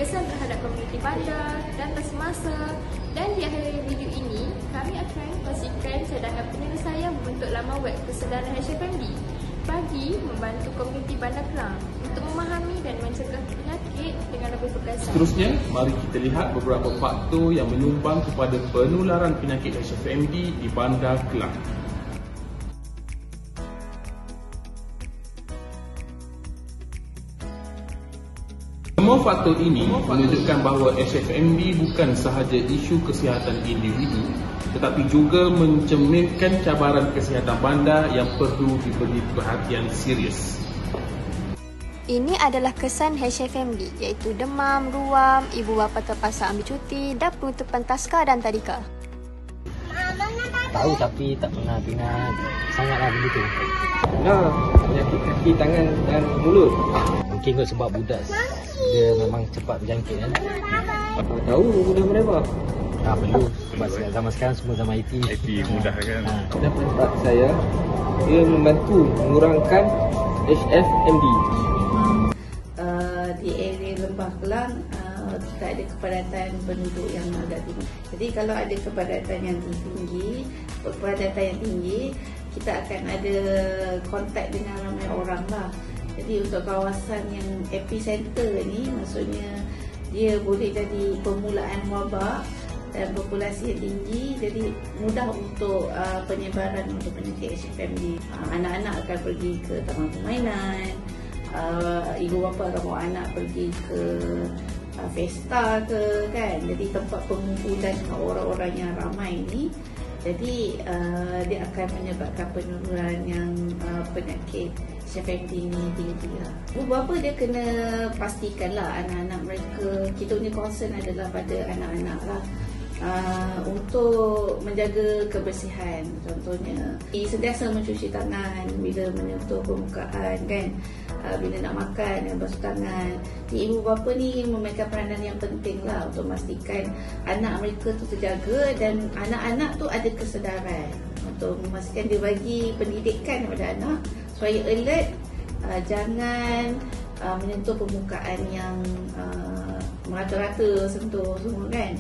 kesan terhadap komuniti bandar dan semasa. Dan di akhir video ini, kami akan kongsikan cadangan penyelesaian membentuk laman web kesedaran HFMD bagi membantu komuniti Bandar Kelang untuk memahami dan mencegah penyakit dengan lebih berkesan. Seterusnya, mari kita lihat beberapa faktor yang menyumbang kepada penularan penyakit HFMD di Bandar Kelang. Semua faktor ini menunjukkan bahawa HFMD bukan sahaja isu kesihatan individu tetapi juga mencerminkan cabaran kesihatan bandar yang perlu diberi perhatian serius. Ini adalah kesan HFMD iaitu demam, ruam, ibu bapa terpaksa ambil cuti dan penutupan taska dan tadika. Tahu tapi tak pernah dengar sangatlah begitu. Penyakit kaki, tangan dan mulut. Mungkin kot sebab budak dia memang cepat berjangkit kan. Tahu mudah berapa? Tak perlu sebab zaman sekarang semua zaman IT. IT mudah kan. Dan pendapat saya, ia membantu mengurangkan HFMD. Di area Lembah Kelang kita ada kepadatan penduduk yang agak tinggi. Jadi kalau ada kepadatan yang tinggi, kita akan ada kontak dengan ramai orang lah. Jadi untuk kawasan yang epicenter ni, maksudnya dia boleh jadi permulaan wabak dan populasi yang tinggi, jadi mudah untuk penyebaran untuk penyakit HFMD. Anak-anak akan pergi ke taman permainan, ibu bapa akan bawa anak pergi ke Festa ke kan, jadi tempat pengumpulan orang-orang yang ramai ni, jadi dia akan menyebabkan penularan yang penyakit HFMD ni tinggi lah. Ibu bapa dia kena pastikan lah anak-anak mereka, kita punya concern adalah pada anak-anak lah. Untuk menjaga kebersihan, contohnya sentiasa mencuci tangan bila menyentuh permukaan kan, bila nak makan dan basuh tangan. Ibu bapa ni memainkan peranan yang penting lah untuk memastikan anak mereka tu terjaga dan anak-anak tu ada kesedaran, untuk memastikan dia bagi pendidikan kepada anak supaya alert, jangan menyentuh permukaan yang merata-rata, sentuh semua kan.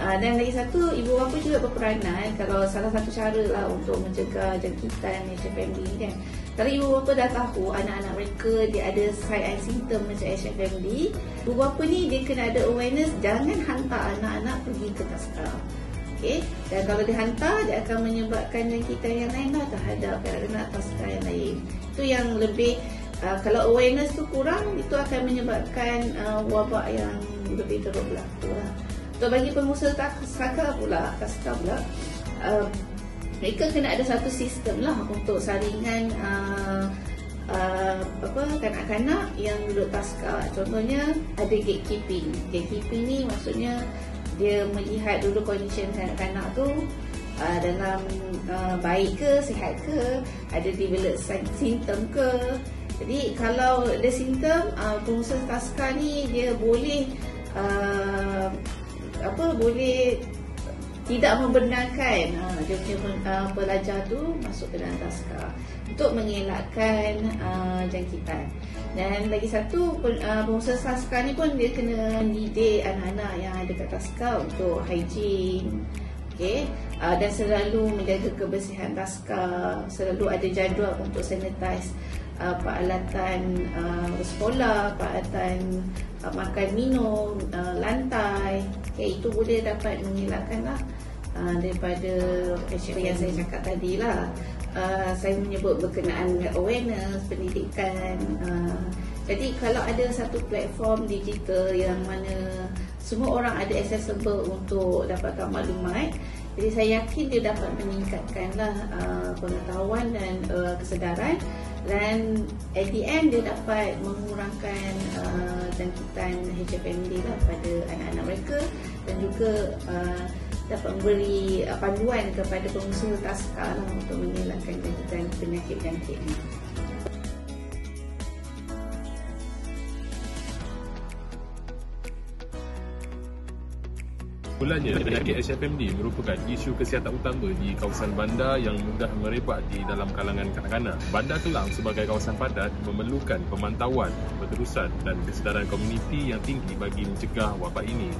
Dan lagi satu, ibu bapa juga berperanan. Kalau salah satu cara lah untuk mencegah jangkitan HFMD ni kan, kalau ibu bapa dah tahu anak-anak mereka dia ada sign and symptom macam HFMD, ibu bapa ni dia kena ada awareness, jangan hantar anak-anak pergi ke taska. Okay? Dan kalau dihantar, dia akan menyebabkan jangkitan yang lain lah terhadap anak-anak taska yang lain. Itu yang lebih, kalau awareness tu kurang, itu akan menyebabkan wabak yang lebih teruk berlaku lah. Untuk bagi pengusaha taska pula, mereka kena ada satu sistem lah untuk saringan kanak-kanak yang duduk taska. Contohnya ada gatekeeping. Gatekeeping ni maksudnya dia melihat dulu kondisi kanak-kanak tu dalam baik ke, sihat ke, ada develop simptom ke. Jadi kalau ada simptom, pengusaha taska ni dia boleh boleh tidak membenarkan dia punya pelajar tu masuk ke dalam taska untuk mengelakkan jangkitan. Dan lagi satu, pengusaha taska ni pun dia kena didik anak-anak yang ada kat taska untuk hygiene, okay? Dan selalu menjaga kebersihan taska, selalu ada jadual untuk sanitize peralatan sekolah, peralatan makan minum, lantai. Okay, itu boleh dapat mengelakkan lah daripada yang saya cakap tadi lah. Saya menyebut berkenaan dengan awareness, pendidikan. Jadi kalau ada satu platform digital yang mana semua orang ada accessible untuk dapatkan maklumat, jadi saya yakin dia dapat meningkatkanlah pengetahuan dan kesedaran, dan at the end dia dapat mengurangkan jangkitan HFMD lah pada anak-anak mereka, dan juga dapat memberi panduan kepada pengusaha taska lah untuk mengelakkan jangkitan penyakit-penyakit ini. Mulanya, penyakit HFMD merupakan isu kesihatan utama di kawasan bandar yang mudah merebak di dalam kalangan kanak-kanak. Bandar Kelang sebagai kawasan padat memerlukan pemantauan, berterusan dan kesedaran komuniti yang tinggi bagi mencegah wabak ini.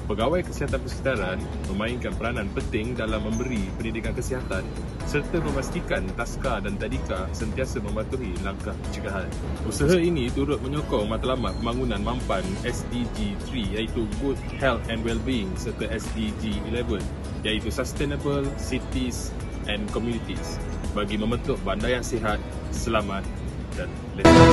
Pegawai Kesihatan Persekitaran memainkan peranan penting dalam memberi pendidikan kesihatan serta memastikan taska dan tadika sentiasa mematuhi langkah pencegahan. Usaha ini turut menyokong matlamat pembangunan mampan SDG 3 iaitu Good Health and Wellbeing serta SDG 11 iaitu Sustainable Cities and Communities bagi membentuk bandar yang sihat, selamat dan lestari.